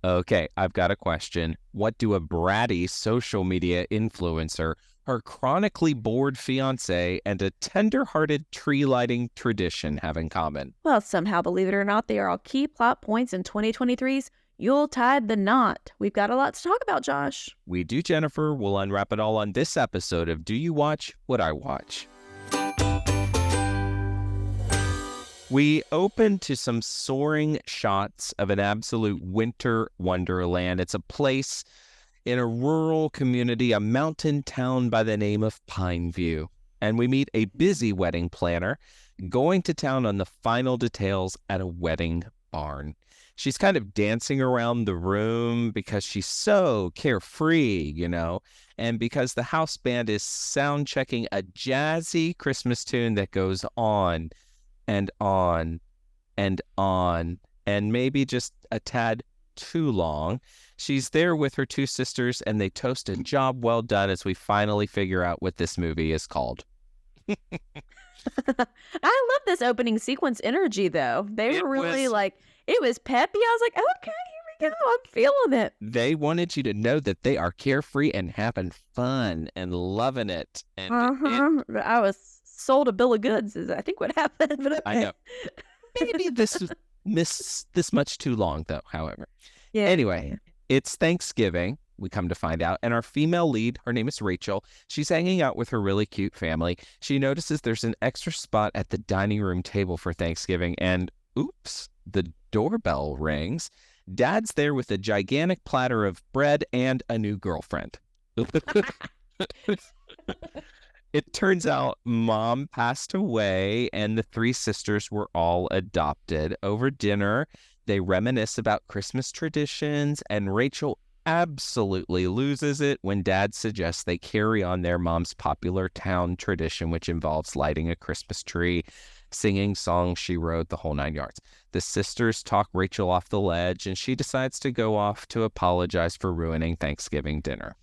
Okay, I've got a question. What do a bratty social media influencer, her chronically bored fiance, and a tender-hearted tree lighting tradition have in common? Well, somehow, believe it or not, they are all key plot points in 2023's Yuletide the Knot. We've got a lot to talk about, Josh. We do, Jennifer. We'll unwrap it all on this episode of Do You Watch What I Watch? We open to some soaring shots of an absolute winter wonderland. It's a place in a rural community, a mountain town by the name of Pineview. And we meet a busy wedding planner going to town on the final details at a wedding barn. She's kind of dancing around the room because she's so carefree, and because the house band is sound checking a jazzy Christmas tune that goes on and on and on, and maybe just a tad too long. She's there with her two sisters, and they toast a job well done as we finally figure out what this movie is called. I love this opening sequence energy, though. They were really it was peppy. I was like, okay, here we go. I'm feeling it. They wanted you to know that they are carefree and having fun and loving it. And I was sold a bill of goods, is I think what happened. But okay. I know. Maybe this missed this much too long, though, however. Yeah. Anyway, it's Thanksgiving, we come to find out, and our female lead, her name is Rachel. She's hanging out with her really cute family. She notices there's an extra spot at the dining room table for Thanksgiving, and oops, the doorbell rings. Dad's there with a gigantic platter of bread and a new girlfriend. It turns out Mom passed away and the three sisters were all adopted. Over dinner, they reminisce about Christmas traditions, and Rachel absolutely loses it when Dad suggests they carry on their mom's popular town tradition, which involves lighting a Christmas tree, singing songs she wrote, the whole 9 yards. The sisters talk Rachel off the ledge, and she decides to go off to apologize for ruining Thanksgiving dinner.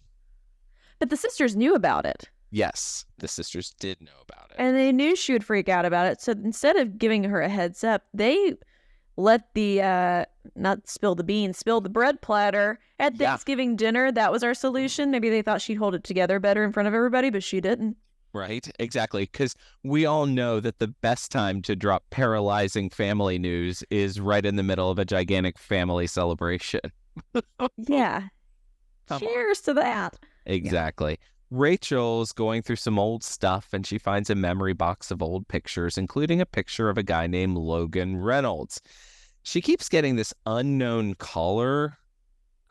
But the sisters knew about it. Yes, the sisters did know about it. And they knew she would freak out about it. So instead of giving her a heads up, they let the, not spill the beans, spill the bread platter at Thanksgiving dinner. That was our solution. Maybe they thought she'd hold it together better in front of everybody, but she didn't. Right, exactly. Because we all know that the best time to drop paralyzing family news is right in the middle of a gigantic family celebration. Yeah. Cheers to that. Exactly. Yeah. Rachel's going through some old stuff, and she finds a memory box of old pictures, including a picture of a guy named Logan Reynolds. She keeps getting this unknown caller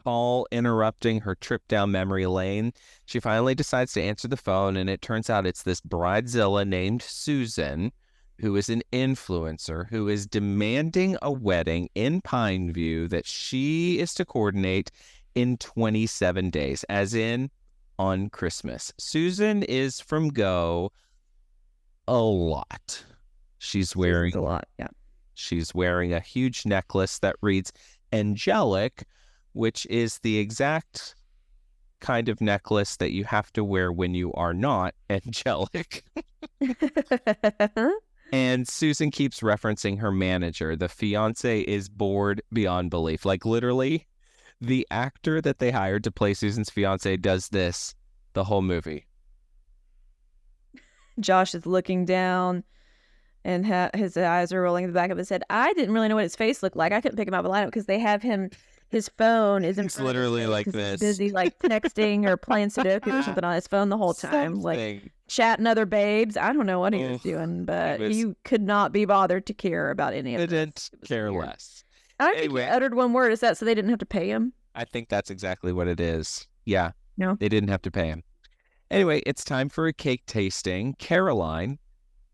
call interrupting her trip down memory lane. She finally decides to answer the phone, and it turns out it's this bridezilla named Susan, who is an influencer, who is demanding a wedding in Pineview that she is to coordinate in 27 days, as in on Christmas. Susan is from Go a lot. She's wearing a lot, yeah. She's wearing a huge necklace that reads angelic, which is the exact kind of necklace that you have to wear when you are not angelic. And Susan keeps referencing her manager. The fiance is bored beyond belief. Like, literally, the actor that they hired to play Susan's fiance does this the whole movie. Josh is looking down, and his eyes are rolling in the back of his head. I didn't really know what his face looked like. I couldn't pick him out of a lineup because they have him. His phone is in front literally of him like this. He's busy texting or playing Sudoku or something on his phone the whole time. Chatting other babes. I don't know what he was doing, but he could not be bothered to care about any of it. Didn't care less. I don't think he uttered one word. Is that so they didn't have to pay him? I think that's exactly what it is. Yeah. No. They didn't have to pay him. Anyway, it's time for a cake tasting. Caroline,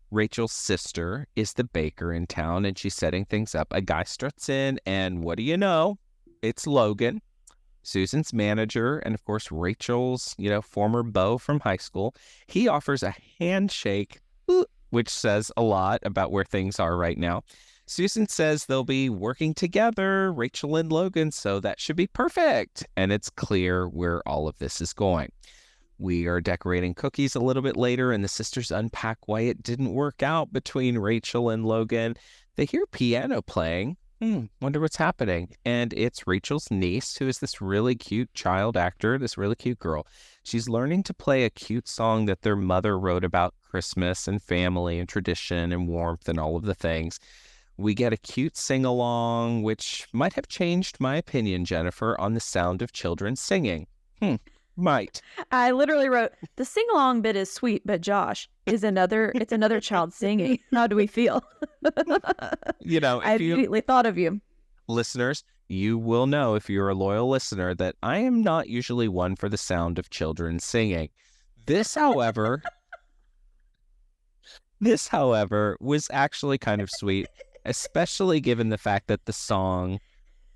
Rachel's sister, is the baker in town, and she's setting things up. A guy struts in, and what do you know? It's Logan, Susan's manager, and of course, Rachel's, former beau from high school. He offers a handshake, which says a lot about where things are right now. Susan says they'll be working together, Rachel and Logan, so that should be perfect. And it's clear where all of this is going. We are decorating cookies a little bit later, and the sisters unpack why it didn't work out between Rachel and Logan. They hear piano playing, Wonder what's happening. And it's Rachel's niece, who is this really cute child actor, this really cute girl. She's learning to play a cute song that their mother wrote about Christmas and family and tradition and warmth and all of the things. We get a cute sing-along, which might have changed my opinion, Jennifer, on the sound of children singing. Might. I literally wrote, the sing-along bit is sweet, but Josh, it's another child singing. How do we feel? I immediately thought of you. Listeners, you will know if you're a loyal listener that I am not usually one for the sound of children singing. This, however, was actually kind of sweet, especially given the fact that the song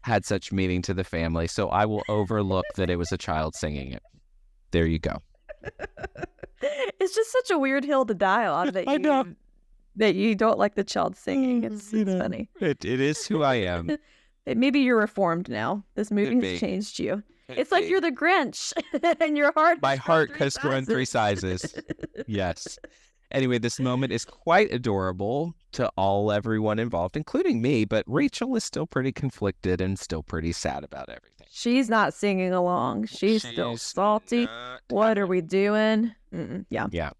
had such meaning to the family. So I will overlook that it was a child singing it. There you go. It's just such a weird hill to die on that I know. That you don't like the child singing. It's funny. It is who I am. Maybe you're reformed now. This movie has changed you. It's like you're the Grinch and your heart. My heart has grown 3 sizes. Yes. Anyway, this moment is quite adorable to everyone involved, including me, but Rachel is still pretty conflicted and still pretty sad about everything. She's not singing along. She's still salty. What are we doing? Yeah.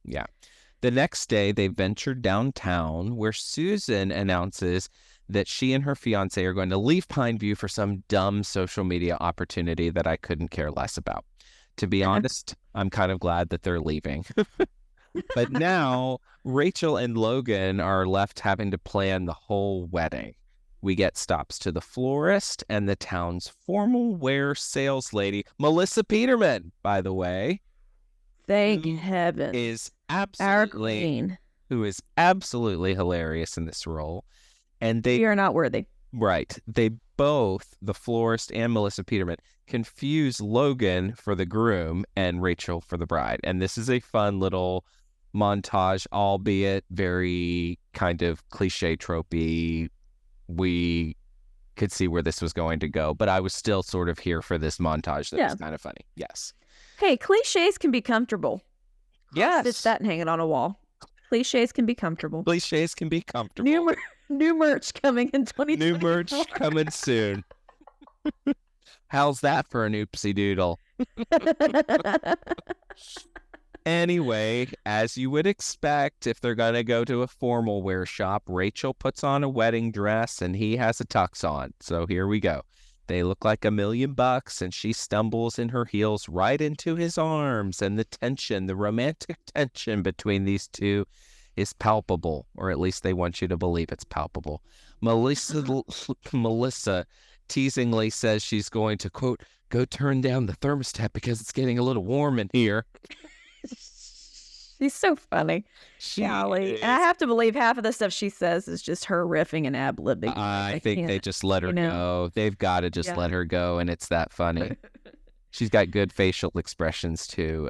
The next day, they ventured downtown where Susan announces that she and her fiance are going to leave Pineview for some dumb social media opportunity that I couldn't care less about. To be honest, I'm kind of glad that they're leaving. But now Rachel and Logan are left having to plan the whole wedding. We get stops to the florist and the town's formal wear sales lady, Melissa Peterman, by the way. Thank heaven. Our queen. Who is absolutely hilarious in this role. And we are not worthy. Right. They both, the florist and Melissa Peterman, confuse Logan for the groom and Rachel for the bride. And this is a fun little montage, albeit very kind of cliche tropey. We could see where this was going to go, but I was still sort of here for this montage that was kind of funny. Yes. Hey, cliches can be comfortable. Yes. Stitch that and hang it on a wall. Cliches can be comfortable. Cliches can be comfortable. New merch coming in 2020. New merch coming soon. How's that for an oopsie doodle? Anyway, as you would expect, if they're going to go to a formal wear shop, Rachel puts on a wedding dress and he has a tux on. So here we go. They look like $1 million, and she stumbles in her heels right into his arms, and the tension, the romantic tension between these two is palpable, or at least they want you to believe it's palpable. Melissa teasingly says she's going to, quote, go turn down the thermostat because it's getting a little warm in here. She's so funny. Golly. And I have to believe half of the stuff she says is just her riffing and ad-libbing. I think they just let her go. They've got to just let her go, and it's that funny. She's got good facial expressions, too.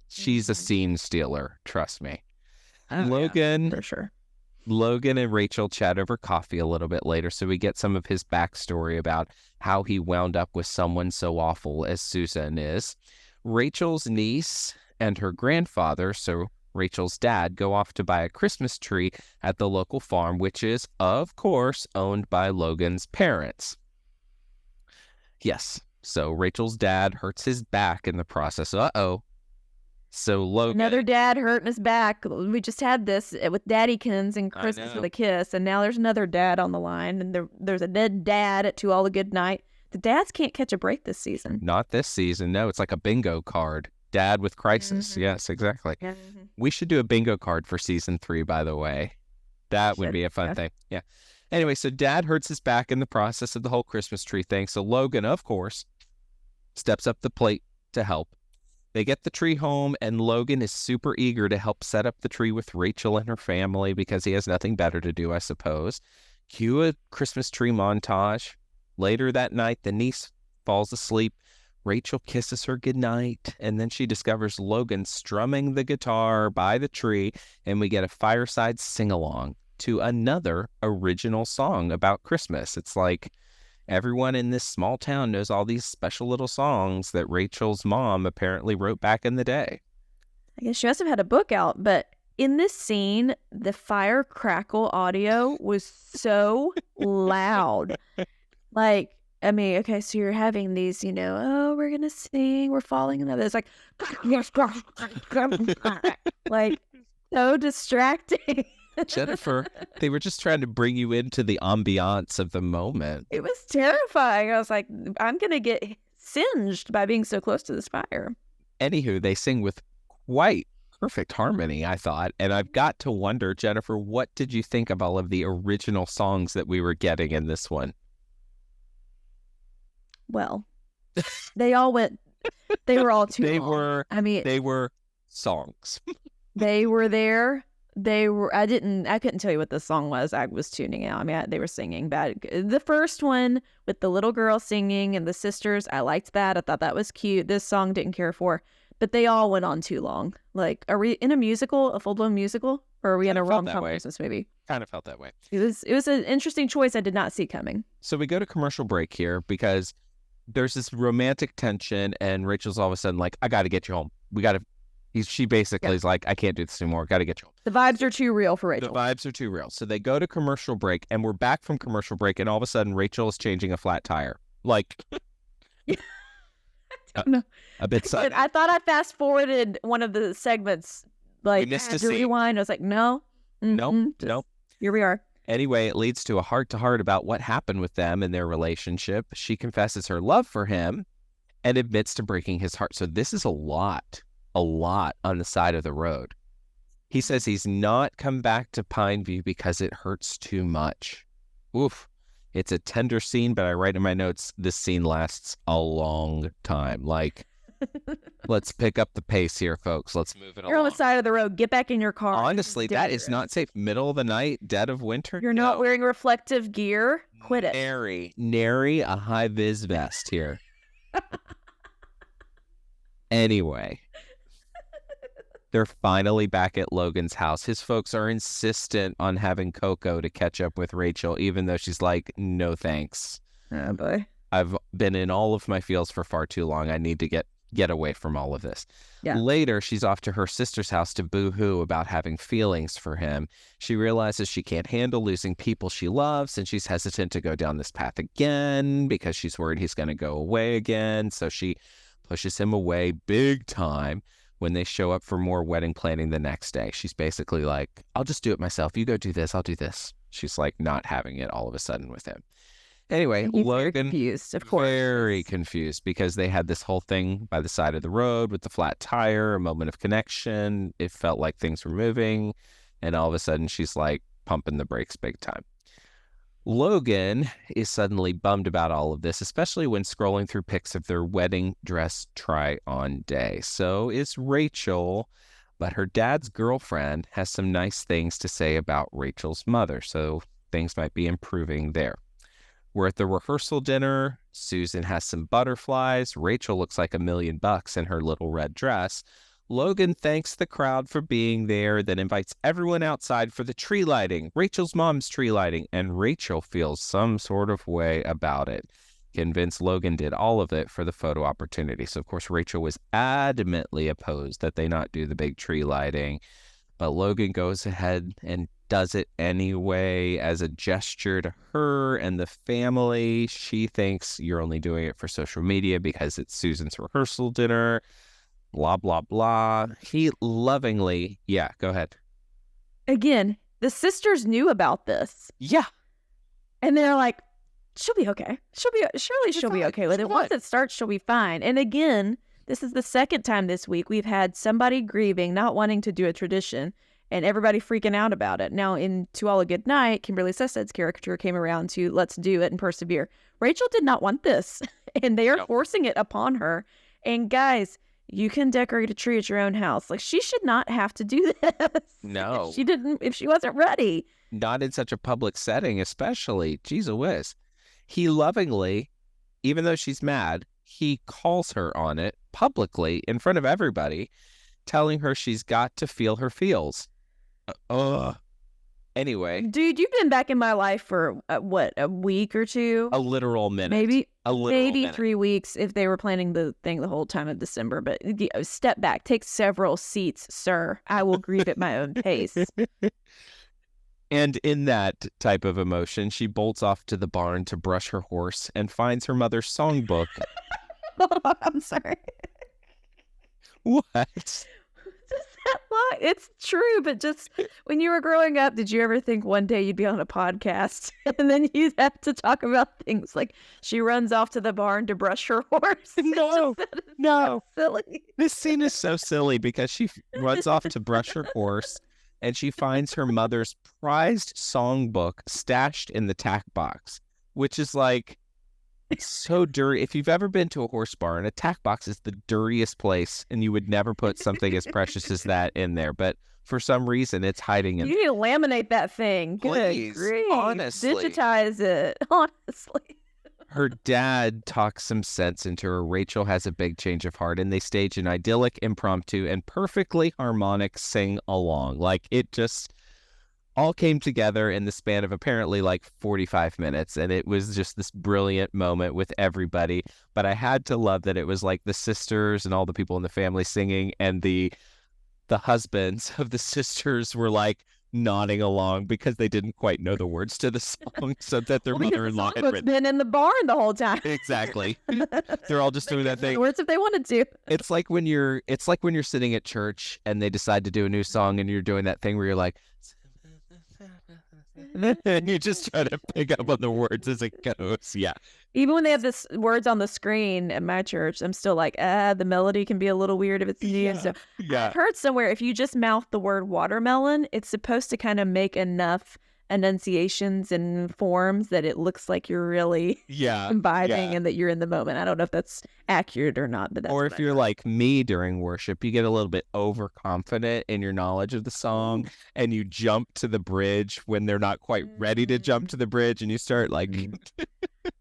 She's a scene stealer, trust me. Oh, Logan, for sure. Logan and Rachel chat over coffee a little bit later, so we get some of his backstory about how he wound up with someone so awful as Susan is. Rachel's niece and her grandfather, so Rachel's dad, go off to buy a Christmas tree at the local farm, which is, of course, owned by Logan's parents. Yes, so Rachel's dad hurts his back in the process. Uh-oh. So Logan... Another dad hurting his back. We just had this with Daddykins and Christmas with a Kiss, and now there's another dad on the line, and there's a dead dad at To All a Good Night. The dads can't catch a break this season. Not this season. No, it's like a bingo card. Dad with crisis. Mm-hmm. Yes, exactly. Mm-hmm. We should do a bingo card for season 3, by the way. That would be a fun thing. Yeah. Anyway, so Dad hurts his back in the process of the whole Christmas tree thing. So Logan, of course, steps up the plate to help. They get the tree home, and Logan is super eager to help set up the tree with Rachel and her family because he has nothing better to do, I suppose. Cue a Christmas tree montage. Later that night, the niece falls asleep. Rachel kisses her goodnight, and then she discovers Logan strumming the guitar by the tree, and we get a fireside sing-along to another original song about Christmas. It's like everyone in this small town knows all these special little songs that Rachel's mom apparently wrote back in the day. I guess she must have had a book out, but In this scene, the fire crackle audio was so loud. Like, I mean, okay, so you're having these, oh, we're gonna sing, we're falling in love. It's like, like, so distracting. Jennifer, they were just trying to bring you into the ambiance of the moment. It was terrifying. I was like, I'm gonna get singed by being so close to this fire. Anywho, they sing with quite perfect harmony, I thought. And I've got to wonder, Jennifer, what did you think of all of the original songs that we were getting in this one? Well, they all went, they were all too long. They were songs. They were there. I couldn't tell you what the song was. I was tuning out. I mean, they were singing bad. The first one with the little girl singing and the sisters, I liked that. I thought that was cute. This song didn't care for, but they all went on too long. Like, are we in a musical, a full-blown musical, or are we in a rom-com Christmas movie? Kind of felt that way. It was an interesting choice I did not see coming. So we go to commercial break here because there's this romantic tension, and Rachel's all of a sudden like, I got to get you home. She basically is like, I can't do this anymore. Got to get you home. The vibes are too real for Rachel. The vibes are too real. So they go to commercial break, and we're back from commercial break, and all of a sudden Rachel is changing a flat tire. Like, a bit sudden. I thought I fast forwarded one of the segments. Like, we missed a scene. Rewind. I was like, no. Nope. Here we are. Anyway, it leads to a heart-to-heart about what happened with them and their relationship. She confesses her love for him and admits to breaking his heart. So this is a lot on the side of the road. He says he's not come back to Pineview because it hurts too much. Oof. It's a tender scene, but I write in my notes, this scene lasts a long time. Like, let's pick up the pace here, folks. Let's move it along. You're on the side of the road. Get back in your car. Honestly, that is not safe. Middle of the night, dead of winter. You're not wearing reflective gear. Quit it. Nary a high-vis vest here. Anyway, they're finally back at Logan's house. His folks are insistent on having Coco to catch up with Rachel, even though she's like, no thanks. Oh, boy. I've been in all of my feels for far too long. I need to get away from all of this. Yeah. Later, she's off to her sister's house to boo-hoo about having feelings for him. She realizes she can't handle losing people she loves, and she's hesitant to go down this path again because she's worried he's going to go away again. So she pushes him away big time. When they show up for more wedding planning the next day, she's basically like, I'll just do it myself. You go do this. I'll do this. She's like not having it all of a sudden with him. Anyway, Logan, very confused, of course. Very confused because they had this whole thing by the side of the road with the flat tire, a moment of connection. It felt like things were moving. And all of a sudden she's like pumping the brakes big time. Logan is suddenly bummed about all of this, especially when scrolling through pics of their wedding dress try-on day. So is Rachel, but her dad's girlfriend has some nice things to say about Rachel's mother, so things might be improving there. We're at the rehearsal dinner. Susan has some butterflies. Rachel looks like $1,000,000 in her little red dress. Logan thanks the crowd for being there, then invites everyone outside for the tree lighting, Rachel's mom's tree lighting, and Rachel feels some sort of way about it. Convinced Logan did all of it for the photo opportunity. So, of course, Rachel was adamantly opposed that they not do the big tree lighting, but Logan goes ahead and does it anyway as a gesture to her and the family. She thinks you're only doing it for social media because it's Susan's rehearsal dinner. Blah, blah, blah. He lovingly, go ahead. Again, the sisters knew about this. Yeah. And they're like, she'll be okay. Surely she'll be okay with it. Once it starts, she'll be fine. And again, this is the second time this week we've had somebody grieving, not wanting to do a tradition, and everybody freaking out about it. Now, in To All a Good Night, Kimberly Sessed's character came around to let's do it and persevere. Rachel did not want this, and they are forcing it upon her. And guys, you can decorate a tree at your own house. Like, she should not have to do this. No. If she wasn't ready. Not in such a public setting, especially. Jeez whiz. He lovingly, even though she's mad, he calls her on it publicly in front of everybody, telling her she's got to feel her feels. Anyway, Dude, you've been back in my life for what, a week or two? a literal minute. Maybe A literal maybe minute. 3 weeks if they were planning the thing the whole time of December. But step back, take several seats, sir. I will grieve at my own pace. And in that type of emotion, she bolts off to the barn to brush her horse and finds her mother's songbook. I'm sorry. What? Just that line. It's true, but just when you were growing up, did you ever think one day you'd be on a podcast and then you'd have to talk about things like she runs off to the barn to brush her horse? No, no. So silly. This scene is so silly because she runs off to brush her horse and she finds her mother's prized songbook stashed in the tack box, which is like so dirty. If you've ever been to a horse barn, a tack box is the dirtiest place, and you would never put something as precious as that in there. But for some reason, it's hiding in. You need to laminate that thing. Please, Good grief. honestly. Digitize it. Honestly. Her dad talks some sense into her. Rachel has a big change of heart, and they stage an idyllic, impromptu, and perfectly harmonic sing-along. Like, it just all came together in the span of apparently like 45 minutes, and it was just this brilliant moment with everybody. But I had to love that it was like the sisters and all the people in the family singing, and the husbands of the sisters were like nodding along because they didn't quite know the words to the song, so that their mother-in-law had Songbook's written. been in the barn the whole time. Exactly. They're all just doing that The thing. words if they wanted to. It's like when you're sitting at church and they decide to do a new song, and you're doing that thing where you're like, and you just try to pick up on the words as it goes. Yeah. Even when they have this words on the screen at my church, I'm still like, the melody can be a little weird if it's new. Yeah. So Yeah. I've heard somewhere if you just mouth the word watermelon, it's supposed to kind of make enough enunciations and forms that it looks like you're really Yeah. imbibing Yeah. and that you're in the moment. I don't know if that's accurate or not, but that's Or what if I you're heard. like me during worship, you get a little bit overconfident in your knowledge of the song, and you jump to the bridge when they're not quite ready to jump to the bridge, and you start like,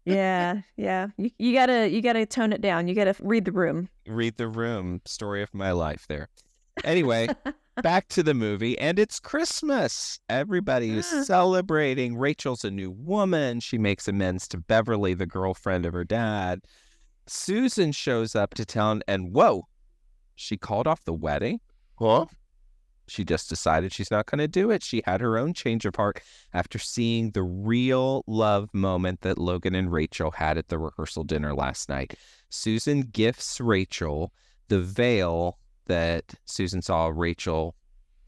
Yeah. You gotta tone it down. You gotta read the room. read the room. Story of my life there. Anyway, back to the movie, and it's Christmas. Everybody is celebrating. Rachel's a new woman. She makes amends to Beverly, the girlfriend of her dad. Susan shows up to town, and whoa, she called off the wedding? Huh? She just decided she's not going to do it. She had her own change of heart after seeing the real love moment that Logan and Rachel had at the rehearsal dinner last night. Susan gifts Rachel the veil that Susan saw Rachel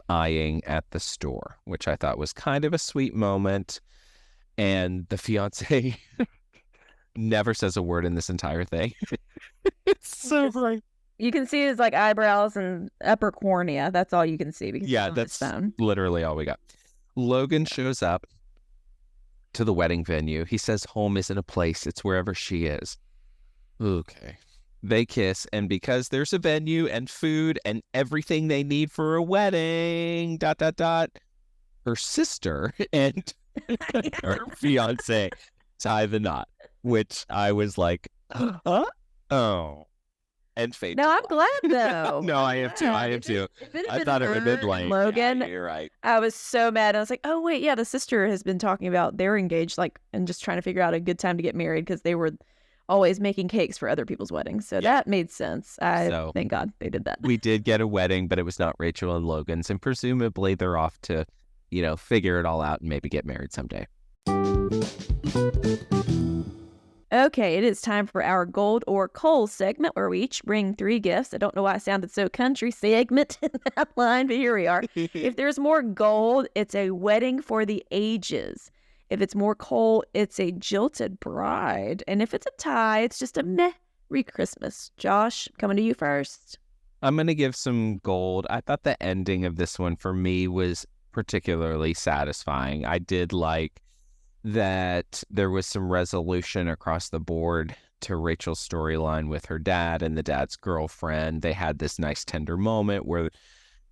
eyeing at the store, which I thought was kind of a sweet moment. And the fiance never says a word in this entire thing. It's so great. You can see his like eyebrows and upper cornea. That's all you can see because Yeah, he's on his that's phone. literally all we got. Logan shows up to the wedding venue. He says home isn't a place, it's wherever she is. Okay. They kiss, and because there's a venue and food and everything they need for a wedding, ... her sister and her fiance tie the knot, which I was like, huh? Oh. And fade. No, I'm glad though. No, I am too. I am too. If it had I been thought it would have been her lame. and Logan, Yeah, you're right. I was so mad. I was like, oh wait, yeah, the sister has been talking about they're engaged, like, and just trying to figure out a good time to get married because they were always making cakes for other people's weddings. So that made sense. Thank God they did that. We did get a wedding, but it was not Rachel and Logan's, and presumably they're off to, figure it all out and maybe get married someday. Okay, it is time for our gold or coal segment where we each bring 3 gifts. I don't know why I sounded so country segment in that line, but here we are. If there's more gold, it's a wedding for the ages. If it's more coal, it's a jilted bride. And if it's a tie, it's just a Merry Christmas. Josh, coming to you first. I'm going to give some gold. I thought the ending of this one for me was particularly satisfying. I did like that there was some resolution across the board to Rachel's storyline with her dad and the dad's girlfriend. They had this nice tender moment where,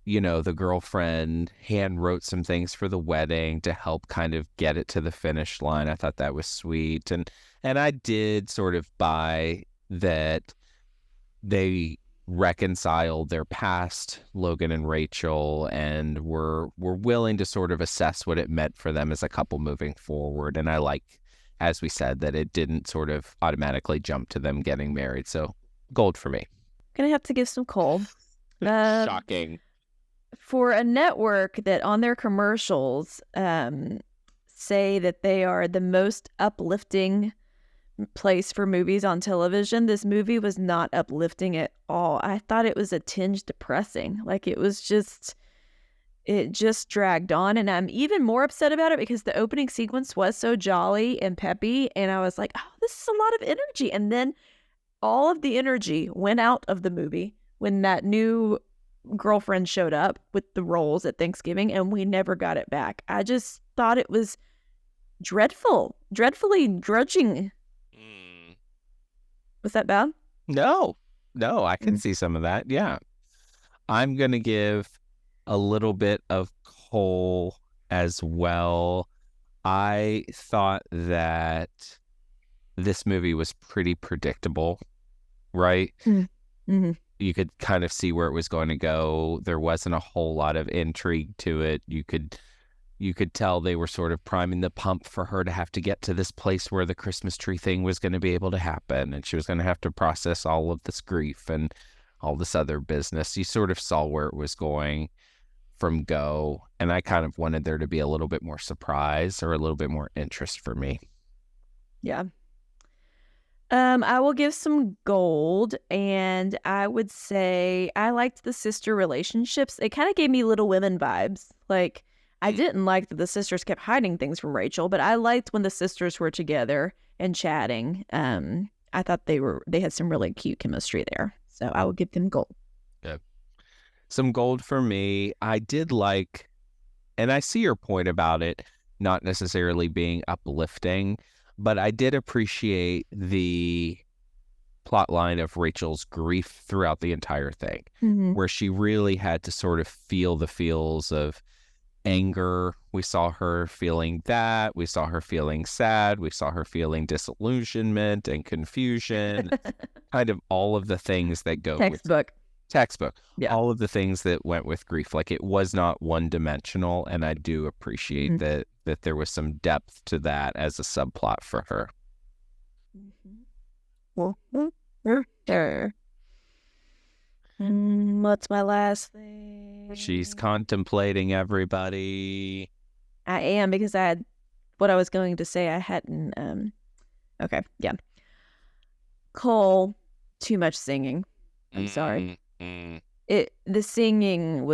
the girlfriend hand wrote some things for the wedding to help kind of get it to the finish line. I thought that was sweet. And I did sort of buy that they reconciled their past, Logan and Rachel, and were willing to sort of assess what it meant for them as a couple moving forward. And I like, as we said, that it didn't sort of automatically jump to them getting married. So gold for me. Gonna have to give some coal. Shocking. For a network that on their commercials say that they are the most uplifting place for movies on television, this movie was not uplifting at all. I thought it was a tinge depressing. Like it just dragged on, and I'm even more upset about it because the opening sequence was so jolly and peppy, and I was like, oh, this is a lot of energy. And then all of the energy went out of the movie when that new girlfriend showed up with the rolls at Thanksgiving, and we never got it back. I just thought it was dreadfully drudging. Was that bad? No, I can see some of that. Yeah. I'm going to give a little bit of coal as well. I thought that this movie was pretty predictable, right? Mm-hmm. You could kind of see where it was going to go. There wasn't a whole lot of intrigue to it. You could tell they were sort of priming the pump for her to have to get to this place where the Christmas tree thing was going to be able to happen, and she was going to have to process all of this grief and all this other business. You sort of saw where it was going from go, and I kind of wanted there to be a little bit more surprise or a little bit more interest for me. Yeah. I will give some gold, and I would say I liked the sister relationships. It kind of gave me Little Women vibes. Like, I didn't like that the sisters kept hiding things from Rachel, but I liked when the sisters were together and chatting. I thought they had some really cute chemistry there. So I will give them gold. Yeah. Some gold for me. I did like, and I see your point about it not necessarily being uplifting, but I did appreciate the plot line of Rachel's grief throughout the entire thing, where she really had to sort of feel the feels of anger. We saw her feeling that. We saw her feeling sad. We saw her feeling disillusionment and confusion. Kind of all of the things that go with textbook. Yeah. All of the things that went with grief. Like, it was not one dimensional, and I do appreciate that there was some depth to that as a subplot for her. Sure. What's my last thing? She's contemplating everybody. I am, because I had what I was going to say. I hadn't. Okay, yeah. Cole, too much singing. I'm sorry. The singing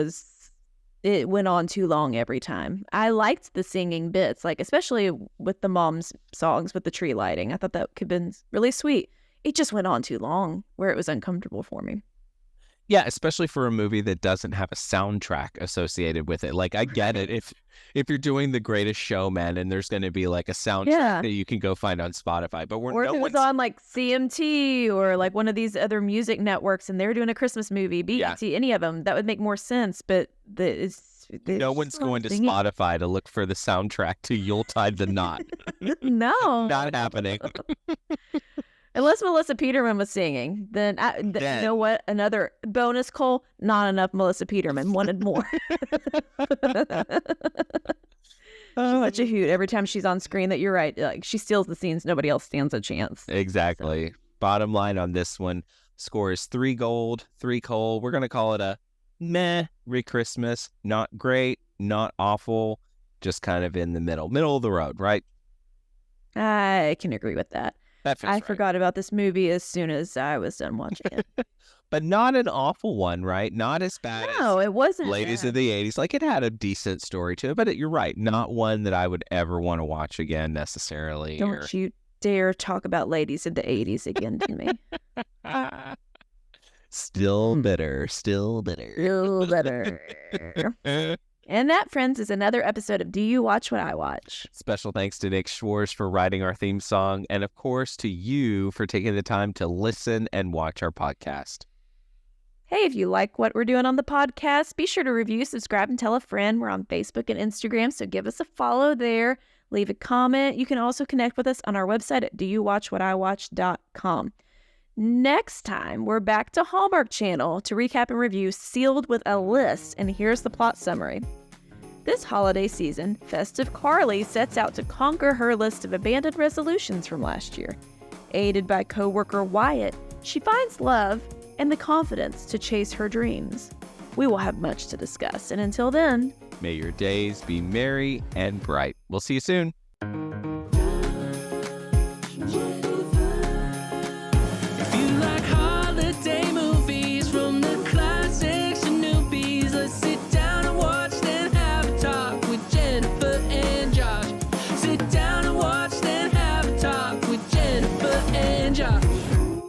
went on too long every time. I liked the singing bits, like especially with the mom's songs with the tree lighting. I thought that could have been really sweet. It just went on too long where it was uncomfortable for me. Yeah, especially for a movie that doesn't have a soundtrack associated with it. Like, I get it. If you're doing The Greatest Showman and there's going to be like a soundtrack that you can go find on Spotify, but or if it was on like CMT or like one of these other music networks and they're doing a Christmas movie, BET, any of them, that would make more sense. But no one's going to Spotify to look for the soundtrack to Yuletide the Knot. No, not happening. Unless Melissa Peterman was singing, then you know what? Another bonus, Cole. Not enough Melissa Peterman. Wanted more. She's such a hoot every time she's on screen that you're right. Like, she steals the scenes. Nobody else stands a chance. Exactly. So. Bottom line on this one, score is 3 gold, 3 coal. We're going to call it a meh re-Christmas. Not great, not awful, just kind of in the middle of the road, right? I can agree with that. I forgot about this movie as soon as I was done watching it. But not an awful one, right? Not as bad as it wasn't Ladies of the 80s. Like, it had a decent story to it, but you're right. Not one that I would ever want to watch again necessarily. Don't you dare talk about Ladies of the 80s again to me. Still bitter. And that, friends, is another episode of Do You Watch What I Watch? Special thanks to Nick Schwartz for writing our theme song, and of course to you for taking the time to listen and watch our podcast. Hey, if you like what we're doing on the podcast, be sure to review, subscribe, and tell a friend. We're on Facebook and Instagram, so give us a follow there. Leave a comment. You can also connect with us on our website at doyouwatchwhatiwatch.com. Next time, we're back to Hallmark Channel to recap and review Sealed with a List, and here's the plot summary. This holiday season, Festive Carly sets out to conquer her list of abandoned resolutions from last year. Aided by co-worker Wyatt, she finds love and the confidence to chase her dreams. We will have much to discuss, and until then, may your days be merry and bright. We'll see you soon.